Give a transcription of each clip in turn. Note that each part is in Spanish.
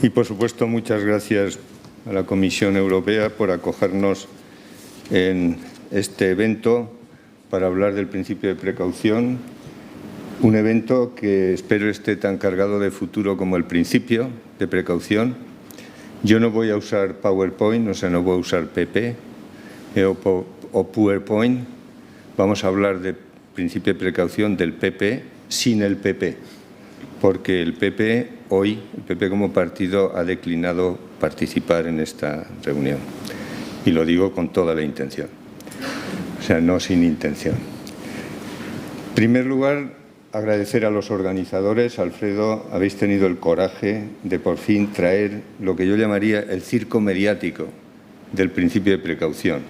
Y, por supuesto, muchas gracias a la Comisión Europea por acogernos en este evento para hablar del principio de precaución, un evento que espero esté tan cargado de futuro como el principio de precaución. Yo no voy a usar PowerPoint, o sea, no voy a usar PP o PowerPoint. Vamos a hablar del principio de precaución del PP sin el PP, porque el PP hoy, el PP como partido, ha declinado participar en esta reunión. Y lo digo con toda la intención, o sea, no sin intención. En primer lugar, agradecer a los organizadores. Alfredo, habéis tenido el coraje de por fin traer lo que yo llamaría el circo mediático del principio de precaución.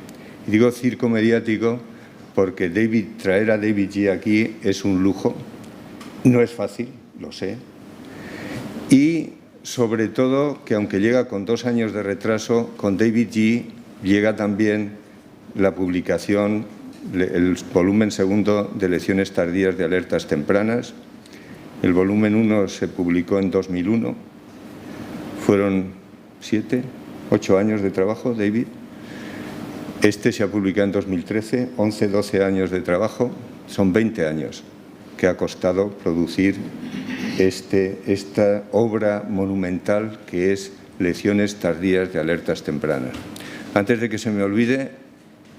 Y digo circo mediático porque traer a David G. aquí es un lujo. No es fácil, lo sé. Y sobre todo que aunque llega con 2 años de retraso, con David G. llega también la publicación, el volumen segundo de lecciones tardías de alertas tempranas. El volumen 1 se publicó en 2001. Fueron 7, 8 años de trabajo, David. Este se ha publicado en 2013, 11, 12 años de trabajo. Son 20 años que ha costado producir esta obra monumental que es Lecciones tardías de alertas tempranas. Antes de que se me olvide,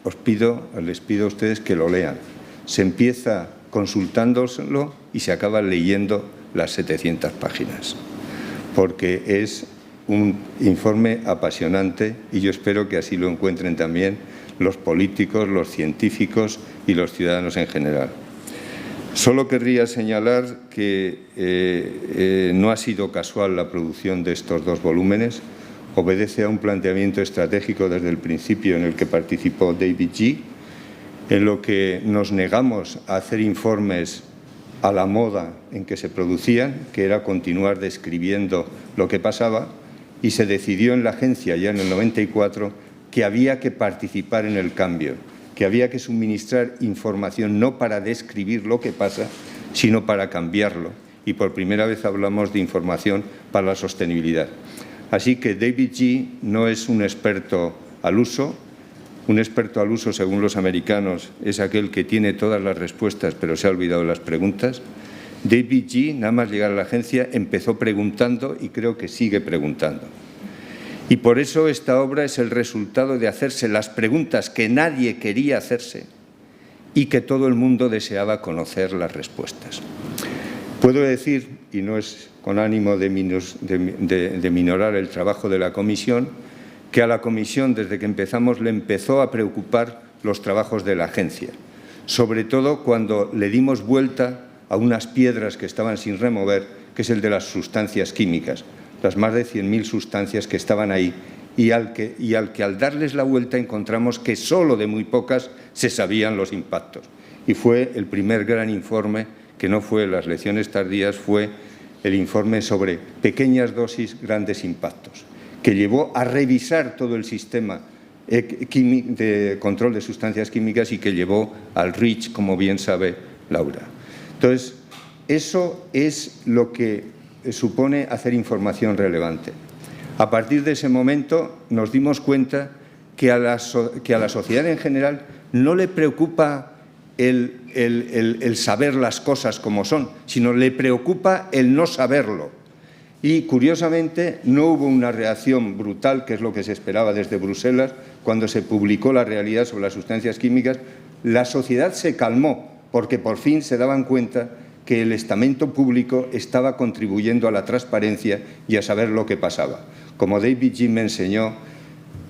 les pido a ustedes que lo lean. Se empieza consultándolo y se acaba leyendo las 700 páginas, porque es un informe apasionante y yo espero que así lo encuentren también los políticos, los científicos y los ciudadanos en general. Solo querría señalar que no ha sido casual la producción de estos 2 volúmenes. Obedece a un planteamiento estratégico desde el principio en el que participó David G., en lo que nos negamos a hacer informes a la moda en que se producían, que era continuar describiendo lo que pasaba, y se decidió en la agencia ya en el 94 que había que participar en el cambio, que había que suministrar información no para describir lo que pasa, sino para cambiarlo. Y por primera vez hablamos de información para la sostenibilidad. Así que David G. no es un experto al uso. Un experto al uso, según los americanos, es aquel que tiene todas las respuestas pero se ha olvidado de las preguntas. David G., nada más llegar a la agencia, empezó preguntando y creo que sigue preguntando. Y por eso esta obra es el resultado de hacerse las preguntas que nadie quería hacerse y que todo el mundo deseaba conocer las respuestas. Puedo decir, y no es con ánimo de minorar el trabajo de la Comisión, que a la Comisión, desde que empezamos, le empezó a preocupar los trabajos de la agencia, sobre todo cuando le dimos vuelta a unas piedras que estaban sin remover, que es el de las sustancias químicas, las más de 100.000 sustancias que estaban ahí, y al que al darles la vuelta encontramos que solo de muy pocas se sabían los impactos. Y fue el primer gran informe, que no fue las lecciones tardías, fue el informe sobre pequeñas dosis, grandes impactos, que llevó a revisar todo el sistema de control de sustancias químicas y que llevó al REACH, como bien sabe Laura. Entonces, eso es lo que supone hacer información relevante. A partir de ese momento nos dimos cuenta que a la sociedad en general no le preocupa el saber las cosas como son, sino le preocupa el no saberlo. Y, curiosamente, no hubo una reacción brutal, que es lo que se esperaba desde Bruselas, cuando se publicó la realidad sobre las sustancias químicas. La sociedad se calmó, porque por fin se daban cuenta que el estamento público estaba contribuyendo a la transparencia y a saber lo que pasaba. Como David G. me enseñó,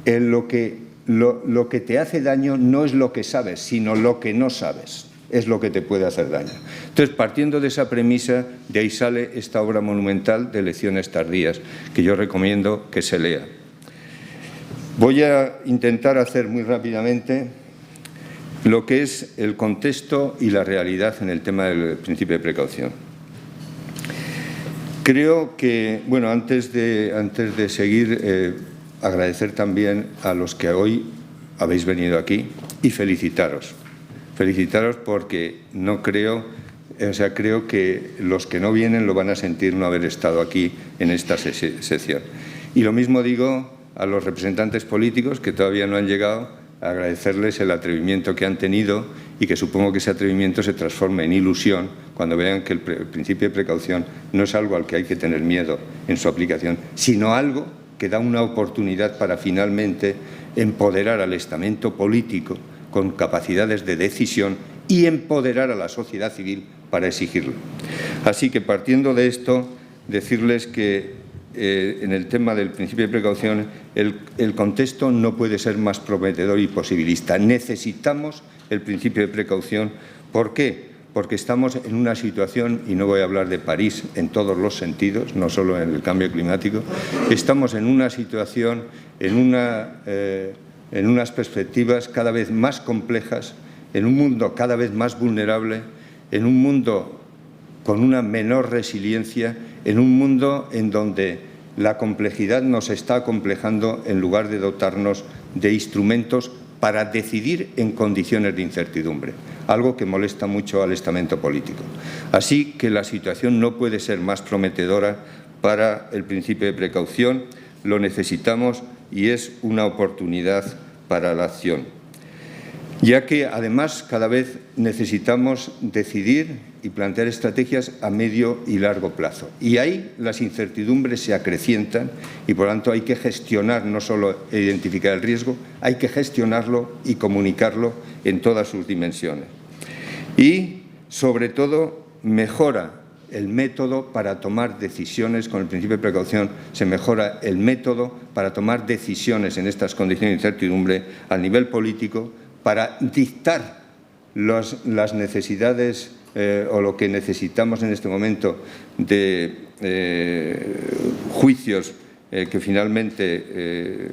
lo que te hace daño no es lo que sabes, sino lo que no sabes. Es lo que te puede hacer daño. Entonces, partiendo de esa premisa, de ahí sale esta obra monumental de Lecciones tardías, que yo recomiendo que se lea. Voy a intentar hacer muy rápidamente lo que es el contexto y la realidad en el tema del principio de precaución. Creo que, bueno, antes de seguir, agradecer también a los que hoy habéis venido aquí y felicitaros. Felicitaros porque no creo O sea, creo que los que no vienen lo van a sentir no haber estado aquí en esta sesión. Y lo mismo digo a los representantes políticos que todavía no han llegado, a agradecerles el atrevimiento que han tenido y que supongo que ese atrevimiento se transforme en ilusión cuando vean que el principio de precaución no es algo al que hay que tener miedo en su aplicación, sino algo que da una oportunidad para finalmente empoderar al estamento político con capacidades de decisión y empoderar a la sociedad civil para exigirlo. Así que, partiendo de esto, decirles que en el tema del principio de precaución el contexto no puede ser más prometedor y posibilista. Necesitamos el principio de precaución. ¿Por qué? Porque estamos en una situación, y no voy a hablar de París en todos los sentidos, no solo en el cambio climático, estamos en una situación, en unas perspectivas cada vez más complejas, en un mundo cada vez más vulnerable, en un mundo con una menor resiliencia, en un mundo en donde la complejidad nos está acomplejando en lugar de dotarnos de instrumentos para decidir en condiciones de incertidumbre, algo que molesta mucho al estamento político. Así que la situación no puede ser más prometedora para el principio de precaución, lo necesitamos y es una oportunidad para la acción. Ya que, además, cada vez necesitamos decidir y plantear estrategias a medio y largo plazo. Y ahí las incertidumbres se acrecientan y, por lo tanto, hay que gestionar, no solo identificar el riesgo, hay que gestionarlo y comunicarlo en todas sus dimensiones. Y, sobre todo, mejora el método para tomar decisiones. Con el principio de precaución se mejora el método para tomar decisiones en estas condiciones de incertidumbre a nivel político, para dictar las necesidades o lo que necesitamos en este momento de juicios que finalmente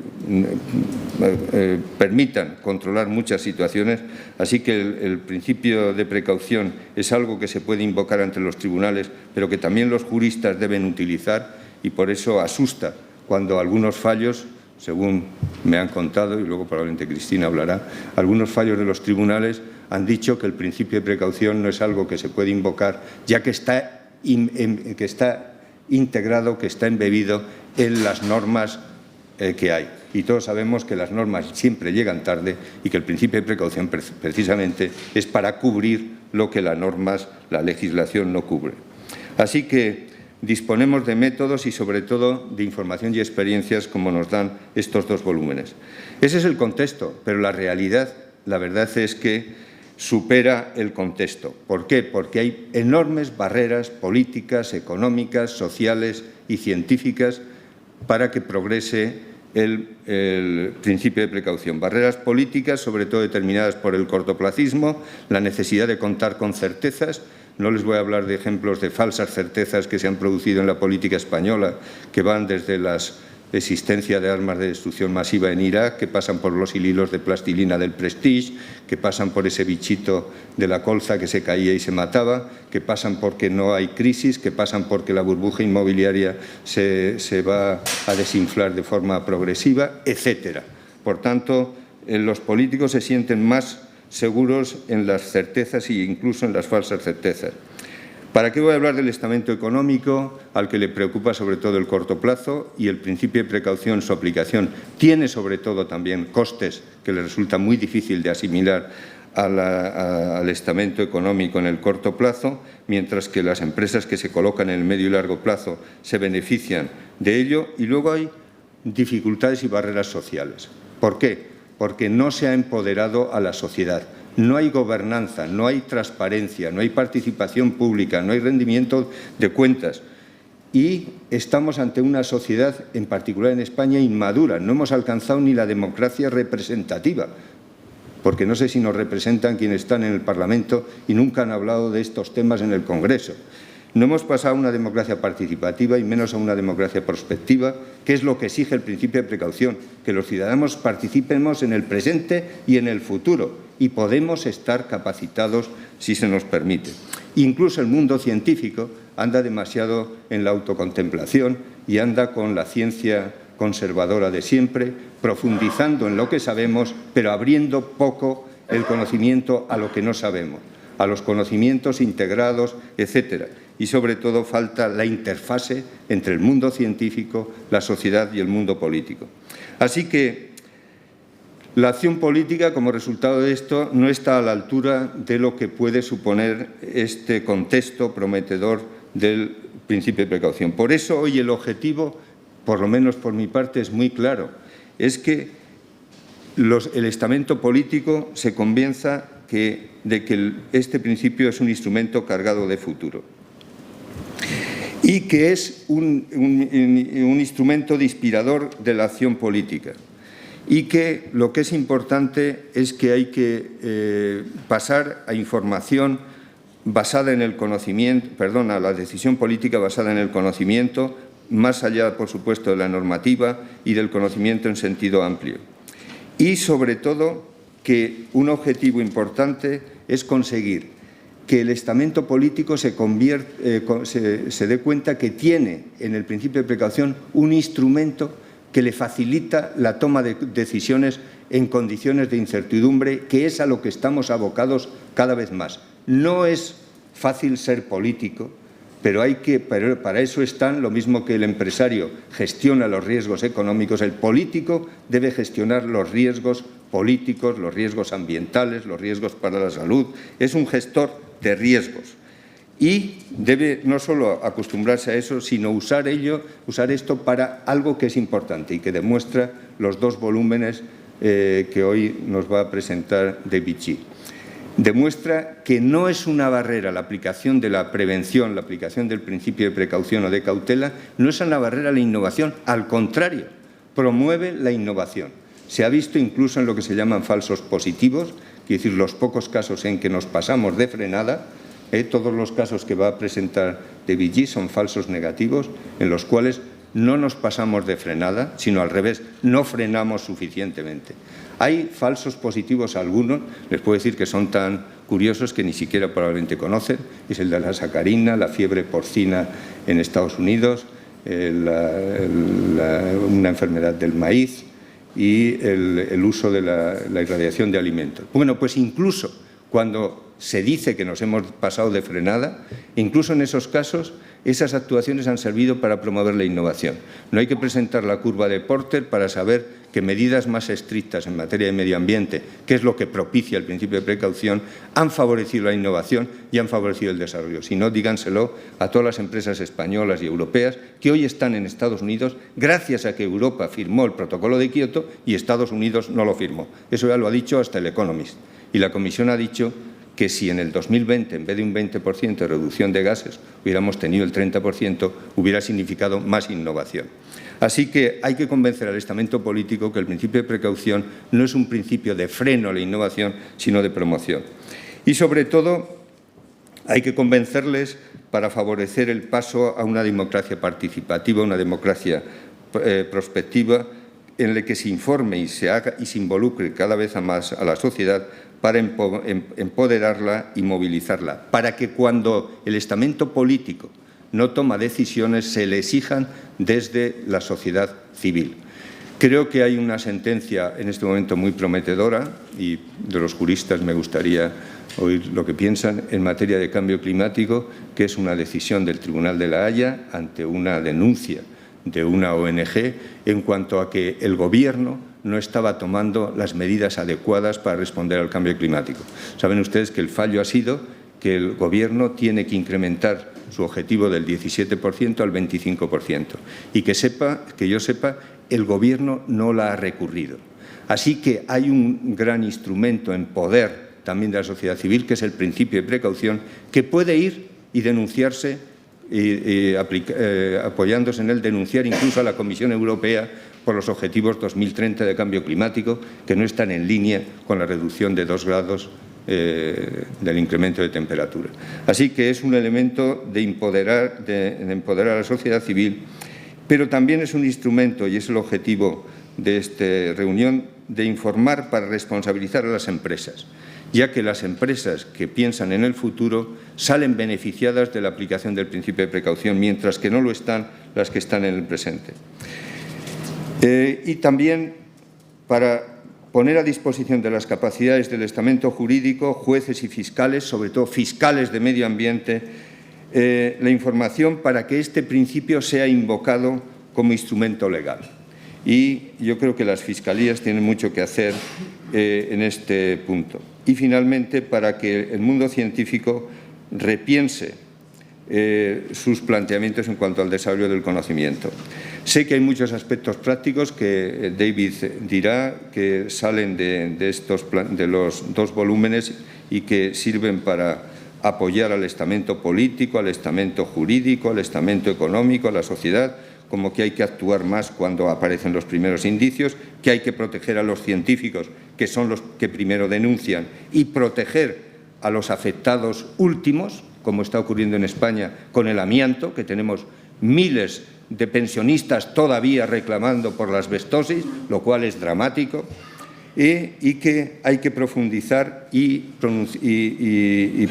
permitan controlar muchas situaciones. Así que el principio de precaución es algo que se puede invocar ante los tribunales, pero que también los juristas deben utilizar, y por eso asusta cuando algunos fallos, según me han contado, y luego probablemente Cristina hablará, algunos fallos de los tribunales han dicho que el principio de precaución no es algo que se puede invocar, ya que está integrado, que está embebido en las normas que hay. Y todos sabemos que las normas siempre llegan tarde y que el principio de precaución precisamente es para cubrir lo que las normas, la legislación no cubre. Así que disponemos de métodos y, sobre todo, de información y experiencias como nos dan estos dos volúmenes. Ese es el contexto, pero la realidad, la verdad es que supera el contexto. ¿Por qué? Porque hay enormes barreras políticas, económicas, sociales y científicas para que progrese el principio de precaución. Barreras políticas, sobre todo determinadas por el cortoplacismo, la necesidad de contar con certezas. No les voy a hablar de ejemplos de falsas certezas que se han producido en la política española, que van desde la existencia de armas de destrucción masiva en Irak, que pasan por los hilos de plastilina del Prestige, que pasan por ese bichito de la colza que se caía y se mataba, que pasan porque no hay crisis, que pasan porque la burbuja inmobiliaria se va a desinflar de forma progresiva, etcétera. Por tanto, los políticos se sienten más seguros en las certezas e incluso en las falsas certezas. ¿Para qué voy a hablar del estamento económico, al que le preocupa sobre todo el corto plazo, y el principio de precaución, su aplicación, tiene sobre todo también costes que le resulta muy difícil de asimilar al estamento económico en el corto plazo, mientras que las empresas que se colocan en el medio y largo plazo se benefician de ello? Y luego hay dificultades y barreras sociales. ¿Por qué? Porque no se ha empoderado a la sociedad. No hay gobernanza, no hay transparencia, no hay participación pública, no hay rendimiento de cuentas. Y estamos ante una sociedad, en particular en España, inmadura. No hemos alcanzado ni la democracia representativa, porque no sé si nos representan quienes están en el Parlamento y nunca han hablado de estos temas en el Congreso. No hemos pasado a una democracia participativa y menos a una democracia prospectiva, que es lo que exige el principio de precaución, que los ciudadanos participemos en el presente y en el futuro, y podemos estar capacitados si se nos permite. Incluso el mundo científico anda demasiado en la autocontemplación y anda con la ciencia conservadora de siempre, profundizando en lo que sabemos, pero abriendo poco el conocimiento a lo que no sabemos. a los conocimientos integrados, etcétera. Y, sobre todo, falta la interfase entre el mundo científico, la sociedad y el mundo político. Así que la acción política, como resultado de esto, no está a la altura de lo que puede suponer este contexto prometedor del principio de precaución. Por eso, hoy el objetivo, por lo menos por mi parte, es muy claro. Es que el estamento político se convenza de que este principio es un instrumento cargado de futuro y que es un instrumento de inspirador de la acción política, y que lo que es importante es que hay que pasar a información basada en el conocimiento, a la decisión política basada en el conocimiento, más allá, por supuesto, de la normativa y del conocimiento en sentido amplio. Y, sobre todo, que un objetivo importante es conseguir que el estamento político se dé cuenta que tiene en el principio de precaución un instrumento que le facilita la toma de decisiones en condiciones de incertidumbre, que es a lo que estamos abocados cada vez más. No es fácil ser político, pero para eso están, lo mismo que el empresario gestiona los riesgos económicos, el político debe gestionar los riesgos políticos, los riesgos ambientales, los riesgos para la salud. Es un gestor de riesgos y debe no solo acostumbrarse a eso, sino usar esto para algo que es importante y que demuestra los 2 volúmenes que hoy nos va a presentar David Gee. Demuestra que no es una barrera la aplicación de la prevención, la aplicación del principio de precaución o de cautela, no es una barrera a la innovación, al contrario, promueve la innovación. Se ha visto incluso en lo que se llaman falsos positivos, es decir, los pocos casos en que nos pasamos de frenada, todos los casos que va a presentar David Gee son falsos negativos, en los cuales no nos pasamos de frenada, sino al revés, no frenamos suficientemente. Hay falsos positivos algunos, les puedo decir que son tan curiosos que ni siquiera probablemente conocen, es el de la sacarina, la fiebre porcina en Estados Unidos, una enfermedad del maíz y el uso de la irradiación de alimentos. Bueno, pues incluso cuando se dice que nos hemos pasado de frenada, incluso en esos casos, esas actuaciones han servido para promover la innovación. No hay que presentar la curva de Porter para saber que medidas más estrictas en materia de medio ambiente, que es lo que propicia el principio de precaución, han favorecido la innovación y han favorecido el desarrollo. Si no, díganselo a todas las empresas españolas y europeas que hoy están en Estados Unidos gracias a que Europa firmó el protocolo de Kioto y Estados Unidos no lo firmó. Eso ya lo ha dicho hasta el Economist. Y la Comisión ha dicho que si en el 2020, en vez de un 20% de reducción de gases, hubiéramos tenido el 30%, hubiera significado más innovación. Así que hay que convencer al estamento político que el principio de precaución no es un principio de freno a la innovación, sino de promoción. Y, sobre todo, hay que convencerles para favorecer el paso a una democracia participativa, una democracia prospectiva, en la que se informe y se haga y se involucre cada vez más a la sociedad para empoderarla y movilizarla, para que cuando el estamento político no toma decisiones se le exijan desde la sociedad civil. Creo que hay una sentencia en este momento muy prometedora y de los juristas me gustaría oír lo que piensan en materia de cambio climático, que es una decisión del Tribunal de la Haya ante una denuncia de una ONG en cuanto a que el Gobierno no estaba tomando las medidas adecuadas para responder al cambio climático. Saben ustedes que el fallo ha sido que el Gobierno tiene que incrementar su objetivo del 17% al 25% y que yo sepa, el Gobierno no la ha recurrido. Así que hay un gran instrumento en poder también de la sociedad civil, que es el principio de precaución, que puede ir y denunciarse, apoyándose en él, denunciar incluso a la Comisión Europea por los objetivos 2030 de cambio climático, que no están en línea con la reducción de 2 grados del incremento de temperatura. Así que es un elemento de empoderar a la sociedad civil, pero también es un instrumento, y es el objetivo de esta reunión, de informar para responsabilizar a las empresas, ya que las empresas que piensan en el futuro salen beneficiadas de la aplicación del principio de precaución, mientras que no lo están las que están en el presente. Y también para poner a disposición de las capacidades del estamento jurídico, jueces y fiscales, sobre todo fiscales de medio ambiente, la información para que este principio sea invocado como instrumento legal. Y yo creo que las fiscalías tienen mucho que hacer en este punto. Y, finalmente, para que el mundo científico repiense sus planteamientos en cuanto al desarrollo del conocimiento. Sé que hay muchos aspectos prácticos que David dirá que salen de los dos volúmenes y que sirven para apoyar al estamento político, al estamento jurídico, al estamento económico, a la sociedad, como que hay que actuar más cuando aparecen los primeros indicios, que hay que proteger a los científicos, que son los que primero denuncian, y proteger a los afectados últimos, como está ocurriendo en España con el amianto, que tenemos miles de pensionistas todavía reclamando por la asbestosis, lo cual es dramático, y que hay que profundizar y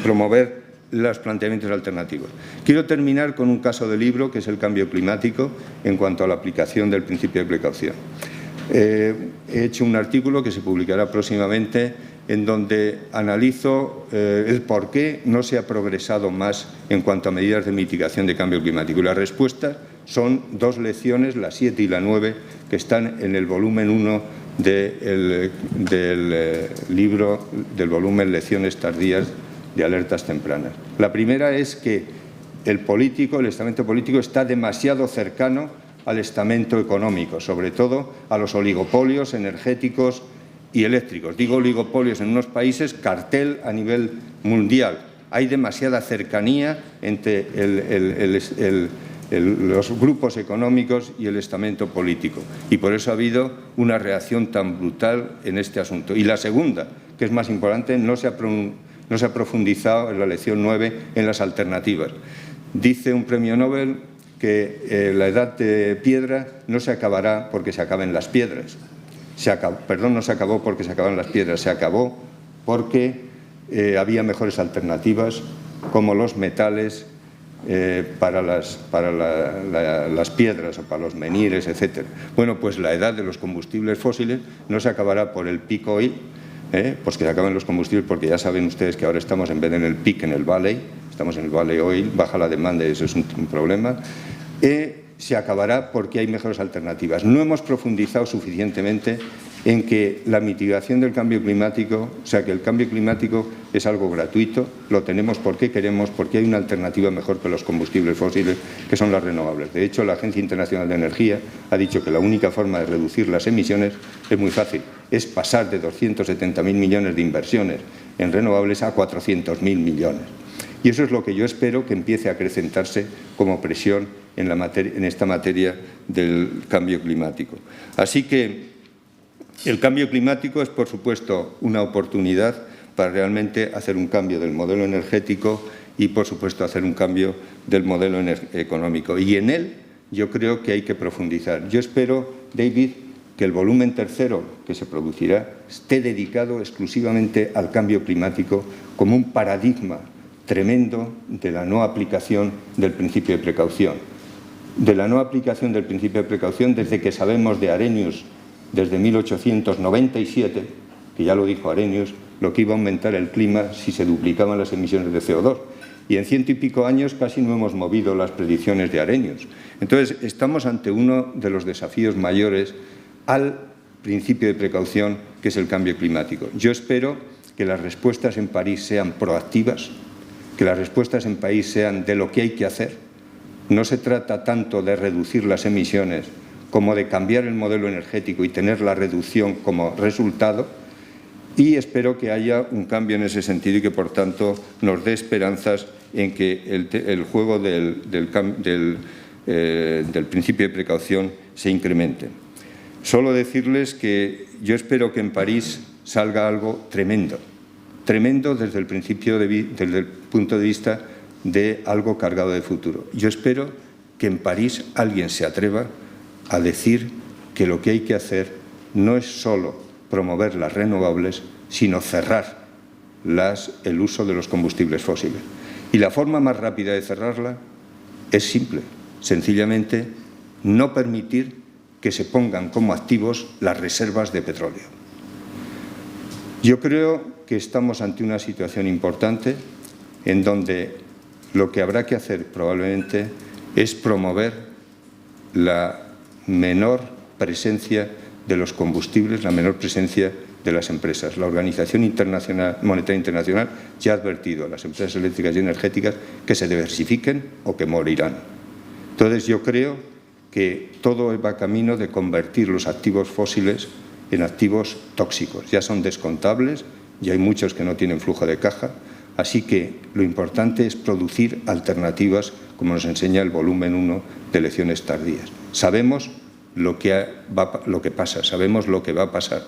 promover los planteamientos alternativos. Quiero terminar con un caso de libro, que es el cambio climático, en cuanto a la aplicación del principio de precaución. He hecho un artículo que se publicará próximamente en donde analizo el por qué no se ha progresado más en cuanto a medidas de mitigación de cambio climático. Y la respuesta son dos lecciones, la 7 y la 9, que están en el volumen 1 del libro, del volumen Lecciones tardías de alertas tempranas. La primera es que el estamento político está demasiado cercano al estamento económico, sobre todo a los oligopolios energéticos y eléctricos. Digo oligopolios en unos países, cartel a nivel mundial. Hay demasiada cercanía entre los grupos económicos y el estamento político. Y por eso ha habido una reacción tan brutal en este asunto. Y la segunda, que es más importante, no se ha profundizado en la lección 9 en las alternativas. Dice un premio Nobel que la edad de piedra no se acabará porque se acaben las piedras. No se acabó porque se acaban las piedras, se acabó porque había mejores alternativas como los metales para las piedras o para los menires, etc. Bueno, pues la edad de los combustibles fósiles no se acabará por el peak oil, pues que se acaben los combustibles, porque ya saben ustedes que ahora estamos en vez de en el peak, en el valley, estamos en el valley oil, baja la demanda y eso es un problema. Se acabará porque hay mejores alternativas. No hemos profundizado suficientemente en que la mitigación del cambio climático, o sea, que el cambio climático es algo gratuito, lo tenemos porque queremos, porque hay una alternativa mejor que los combustibles fósiles, que son las renovables. De hecho, la Agencia Internacional de Energía ha dicho que la única forma de reducir las emisiones es muy fácil, es pasar de 270.000 millones de inversiones en renovables a 400.000 millones. Y eso es lo que yo espero que empiece a acrecentarse como presión en esta materia del cambio climático. Así que el cambio climático es, por supuesto, una oportunidad para realmente hacer un cambio del modelo energético y, por supuesto, hacer un cambio del modelo económico. Y en él yo creo que hay que profundizar. Yo espero, David, que el volumen tercero que se producirá esté dedicado exclusivamente al cambio climático como un paradigma tremendo de la no aplicación del principio de precaución. De la no aplicación del principio de precaución desde que sabemos de Arrhenius, desde 1897, que ya lo dijo Arrhenius, lo que iba a aumentar el clima si se duplicaban las emisiones de CO2. Y en 100 y pico años casi no hemos movido las predicciones de Arrhenius. Entonces, estamos ante uno de los desafíos mayores al principio de precaución, que es el cambio climático. Yo espero que las respuestas en París sean proactivas, que las respuestas en París sean de lo que hay que hacer. No se trata tanto de reducir las emisiones como de cambiar el modelo energético y tener la reducción como resultado. Y espero que haya un cambio en ese sentido y que, por tanto, nos dé esperanzas en que el juego del principio de precaución se incremente. Solo decirles que yo espero que en París salga algo tremendo, tremendo desde el punto de vista de algo cargado de futuro. Yo espero que en París alguien se atreva a decir que lo que hay que hacer no es solo promover las renovables, sino cerrar el uso de los combustibles fósiles. Y la forma más rápida de cerrarla es simple, sencillamente no permitir que se pongan como activos las reservas de petróleo. Yo creo que estamos ante una situación importante en donde lo que habrá que hacer probablemente es promover la menor presencia de los combustibles, la menor presencia de las empresas. La Organización Monetaria Internacional ya ha advertido a las empresas eléctricas y energéticas que se diversifiquen o que morirán. Entonces, yo creo que todo va camino de convertir los activos fósiles en activos tóxicos. Ya son descontables, ya hay muchos que no tienen flujo de caja, así que lo importante es producir alternativas, como nos enseña el volumen 1 de Lecciones tardías. Sabemos lo que pasa, sabemos lo que va a pasar,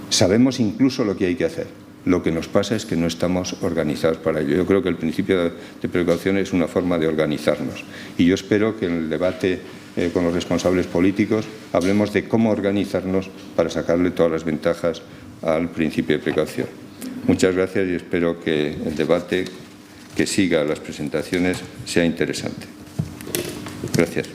sabemos incluso lo que hay que hacer. Lo que nos pasa es que no estamos organizados para ello. Yo creo que el principio de precaución es una forma de organizarnos. Y yo espero que en el debate con los responsables políticos hablemos de cómo organizarnos para sacarle todas las ventajas al principio de precaución. Muchas gracias y espero que el debate que siga las presentaciones sea interesante. Gracias.